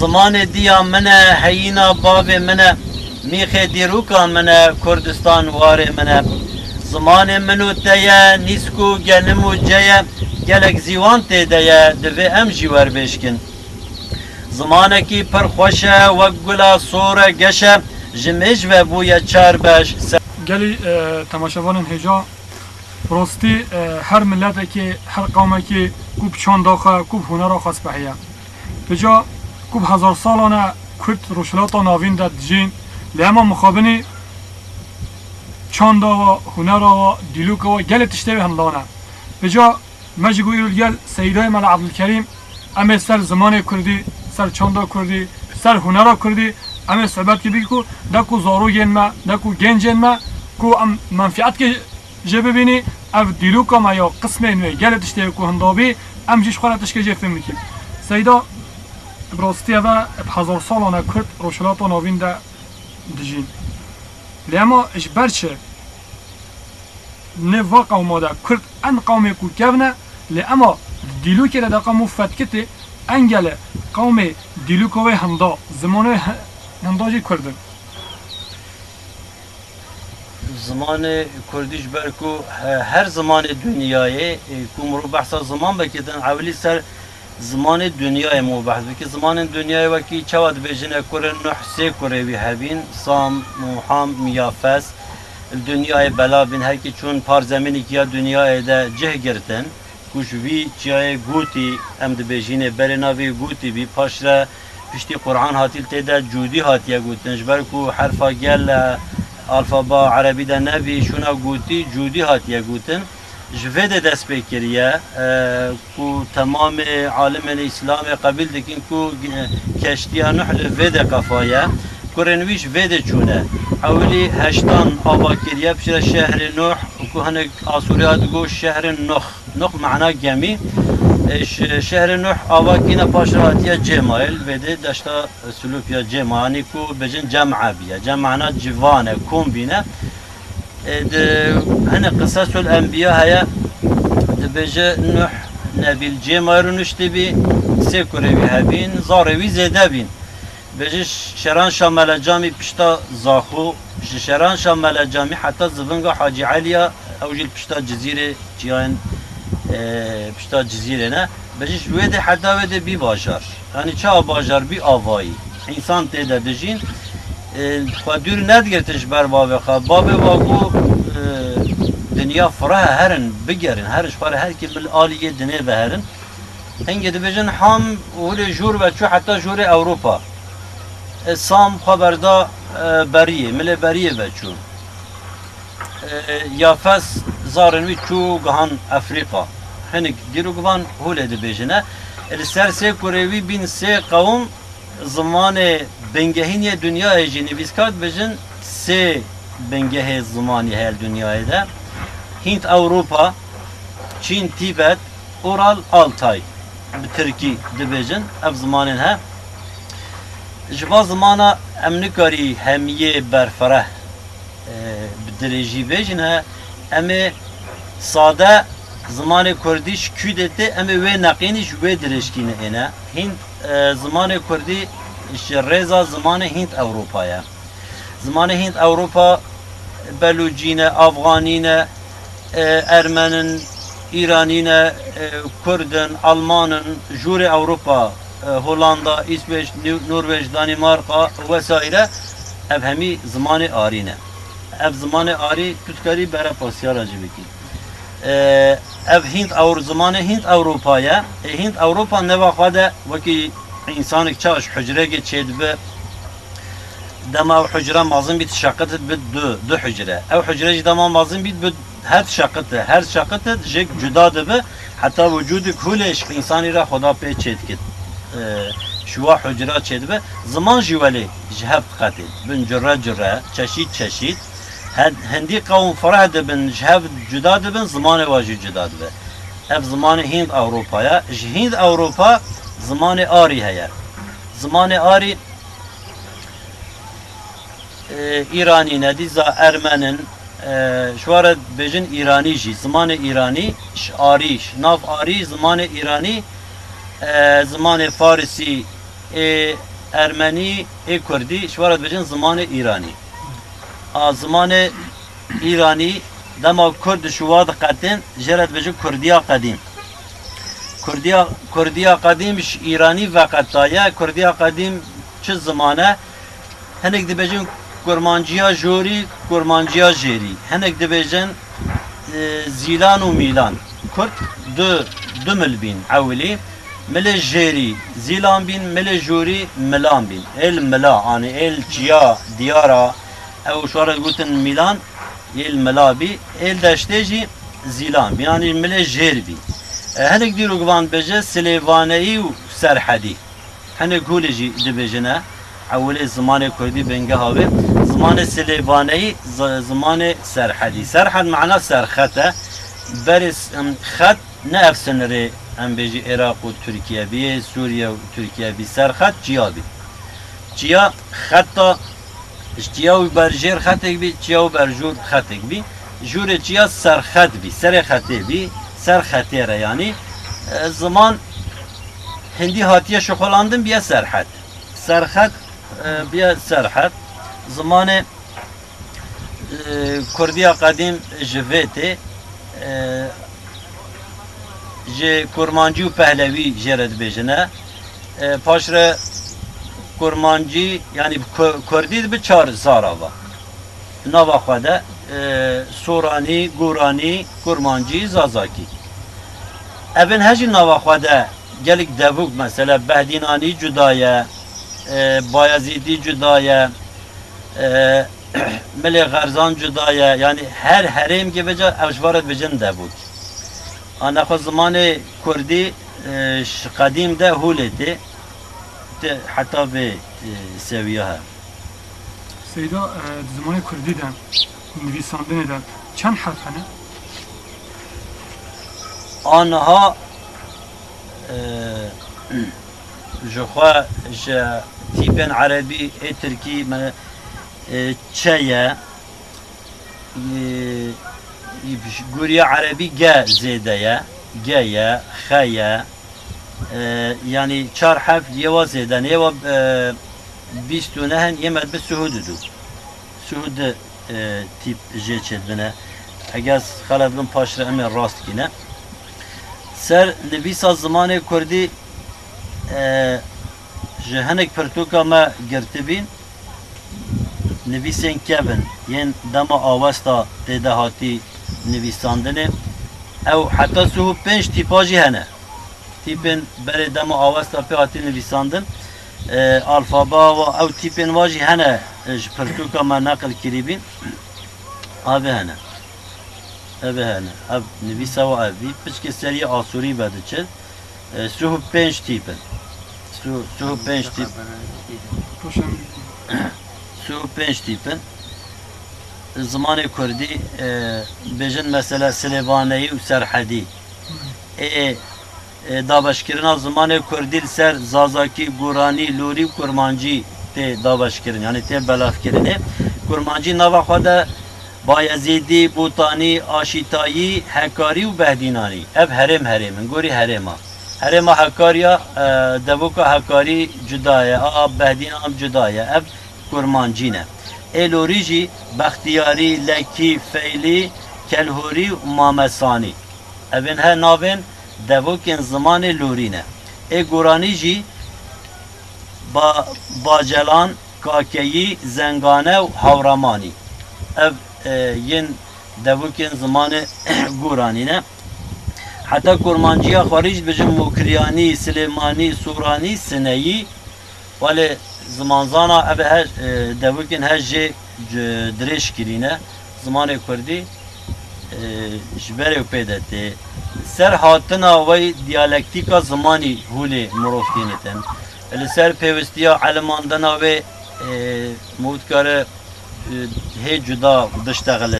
زمان دیا منه هینا باب منه میخ دیروکا منه کردستان واره منه زمان منو تیا نیسکو گلمو جیا گلک زیوان تیدیا دوی ام جیور بشکن زمانه کی پر خوشه و گلا سوره گشه جمج و بویا چار باش گلی تماشاوان هجا راستی هر ملت که هر قوم که کوب چان داخه کوب هنر خاص بهیه بجا کوب هزار سالانه کرد روشلات ناوین داد جین لیما مخابنی چان دا و هنر و دیلوک و گل تشتوی هم دانه بجا مجگو ایرول گل سیدای مال عبدالکریم اما سر زمان کردی سر چاندا کردی سر هنر کردی اما صحبت که بگو دکو زارو گین ما دکو گنجین ما کو ام منفعت که جه ببینی اف دیلوکا ما یا قسم اینوی گل تشتوی کو هندابی ام جیش خورتش که جه فهم میکیم سیدا براستی و هزار سالانه کرد روشلات و ناوین ده دجین لیما اش برچه نوا قوم ده کرد ان قوم کو کونه لیما دیلو که ده قوم فتکته انگل قوم دیلو کوه همدا زمانه همداجی کردن زمان کردیش برکو هر زمان دنیای کو مرو بحثا زمان بکیدن اولی سر زمان دنیای مو بحث بکی زمان دنیای وکی چواد بجنه کرن نحسه کروی هبین سام موحام میافس دنیای بلا بین هر کی چون پار زمینی که دنیای ده جه گرتن کش وی چای گوتی ام ده بجینه برناوی گوتی بی پاشره پشتی قرآن هاتیل تیده جودی هاتیه گوتن جبر کو حرفا گل الفابا عربی ده نبی شونا گوتی جودی هاتیه گوتن جوید دست بکریه کو تمام عالم الاسلام قبیل دکین کو کشتیا نحل وید کفایه کرنویش وید چونه اولی هشتان آبا کریه بشیر شهر نوح کو هنگ آسوریات گو شهر نخ معنا گمی شهر نوح آبا کینا پاشراتیا جمایل وید داشتا سلوکیا جمعانی کو بجن جمع بیا جمعنا جوانه کم بینه هنا قصص الأنبياء هيا دبجة نوح نبي الجمار نشتبي سكري بهابين زاروي زدابين بجش شران شمال جامي بشتا زاخو شران شمال جامي حتى زبنجا حاجي عليا أوجل بشتا جزيرة جيان بشتا جزيرة نا بجش وده حتى وده بي باجار يعني چا باجار بي آوائي إنسان تيدا دجين خودور ندگرتش بر باب خواه باب واقو دنیا فراه هرن بگرن هرش فاره هر کی مل آلیه دنیا بهرن هنگه دبیجن هم ولی جور و چو حتی جور اوروپا سام خبردا بریه مل بریه بچو یافس زارنوی چو گهان افریقا هنگ دیرو گوان هوله دبیجنه السر سه کوروی بین سه قوم زمان بنگهین دنیای جنی بیسکات بجن سه بنگه زمانی هل دنیای ده هند اوروپا چین تیبت اورال آلتای به ترکی دبیجن اف زمانین ها جوا زمانا امنکاری همیه برفره بدرجی بیجن ها اما ساده زمان کردیش کودته اما وی نقینش وی درشکینه اینه هند زمان کردی رضا زمان هند اوروپایا زمان هند اوروپا بلوچین افغانین ارمنن ایرانین کردن آلمانن جور اوروپا هولندا اسویچ نروژ دانمارکا وسایره اف همی زمان آرینه اف زمان آری تودکاری برای پاسیار اجبکی اف هند اور زمان هند اوروپایا هند اوروپا نواخده وکی انسان چاش حجره که چید به دما حجره مازن بیت شقت به دو حجره او حجره دما مازن بیت به هر شقت جک جدا به حتی وجود کلش انسانی را خدا په چید کد شوا حجره چید به زمان جولی جهب قتل بن جره چشید هندی قوم فرح دبن جهب جدا دبن زمان واجی جدا به اف زمان هند اوروپایا هند اوروپا زمان آری هیا زمان آری ایرانی ندیزا ارمنن شوارد بجن ایرانی جی زمان ایرانی آریش ناف آری زمان ایرانی زمان فارسی Ermeni Kurdî şwaret bejin zimanê İranî. A zimanê İranî dema Kurd şuwa diqetin jeret bejin Kurdiya qedîm. Kurdiya qedîm ji İranî veqetaye. Kurdiya qedîm çi zimane hinek dibêjin kurmanciya jorî, kurmanciya jêrî. Hinek dibêjin Zîlan û Mîlan. Kurd du mil bîn ewlî. Milê jêrî Zîlan bîn, milê jorî Milan bîn. El Mila, yani el çiya diyara ew şwaret gotin Mîlan, el Mila bî. El deştê jî Zîlan bî, yani milê jêr bî. Hinek dîrogivan bêje Silêvaneyî û Serhedî. Hinek hûlê jî dibêjine ewlê zimanê Kurdî bengeha wê. Zimanê Silêvaneyî, zimanê Serhedî. Serhed ma'na serxet e. Berê xet ne ev sınırê em bêjî Iraq û Tirkiye bî, Sûriye û Tirkiye bî. Serxet çiya bî. Çiya xeta ji çiya û berjêr xetek bî, çiya û berjûr xetek bî. Jûrê çiya serxet bî, serê xetê bî, serxetê re yani. Zaman hindî hatiye şoxolandin biye serxet. Serxet biye serxet. Zamanê Kurdiya qedîm ji vê tê ji kurmancî û pehlevî jê re dibêjine. Paş re kurmancî yani Kurdî dibe çar zarava. Nava xwe de Soranî, Goranî, Kurmancî, Zazakî. Evin hejî nava xwe de gelek devûk mesela Behdînanî cuda ye, Bayezîdî cuda ye, Milê Xerzan cuda ye, yani her herêm gebeca ev şwaret bêjin devûk. Ana xwe zimanê Kurdî ji qedîm de hûlê tê heta vê seviye he. Seyda zimanê Kurdî de nivîsandinê de çend herf hene? Anha ji xwe ji tîpên Erebî ê Tirkî me çe ye, guriya Erebî ge zêde ye, ge ye, xe ye, yani çar hef yewa zêden, yewa bîst û nehen yemed bi Suhudû. Suhud tîp jê çêdibine. Eger xelet bin paş re em ê rast kîne. Ser nivîsa zimanê Kurdî ji hinek pirtûka me girtibîn, nivîsên kevin yên dema awesta tê de hatî nivîsandinê. Ew heta Suhud 5 tîpa jî hene. Tîpên berê dema awesta pê hatî nivîsandin. Alfaba ve ew tîpên wa jî hene ji pirtûka me neqil kirîbîn. Avê hene. Ev hene. Ev nivîsa ve ev bî. Pişkê seriye Asûrî ve diçe. Suhud 5 tîpin. Suhud 5 tîp. Suhud 5 tîpin. Zimanê Kurdî bêjin mesela Silêvaneyî û Serhedî. Daveşkirina zimanê Kurdî li ser Zazakî, Goranî, Lûrî û Kurmancî tê daveşkirin, yani tê belavkirinê. Kurmancî nava xwe de Bayezîdî, Bûtanî, Aşîtayî, Hekarî û Behdînanî. Ev herêm gorî herêma. Herêma Hekariya devûka Hekarî cuda ye, a Behdînan cuda ye. Ev Kurmancî ne. Lûrî jî Bextiyarî, Lekî, Feylî, Kelhûrî û Mamesanî. Evên her navên devûkên zimanê Lûrî ne. Goranî jî Bacelan, Kakeyî, Zengane û Hawramanî. Ev yên devûkên zimanê Goranî ne. Heta kurmanciya xwarî bêjin Mokriyanî, Silêmanî, Sûranî, Sineyî. Welê zimanzana ev her devûkên her jê dirêj kirîne. Zimanê Kurdî ji berê pê de tê. Ser hatina wê diyalektîka zimanî hûlê mirov tînitin. Li ser pêwistiya elimandina wê mûdkare hê cuda dişteğile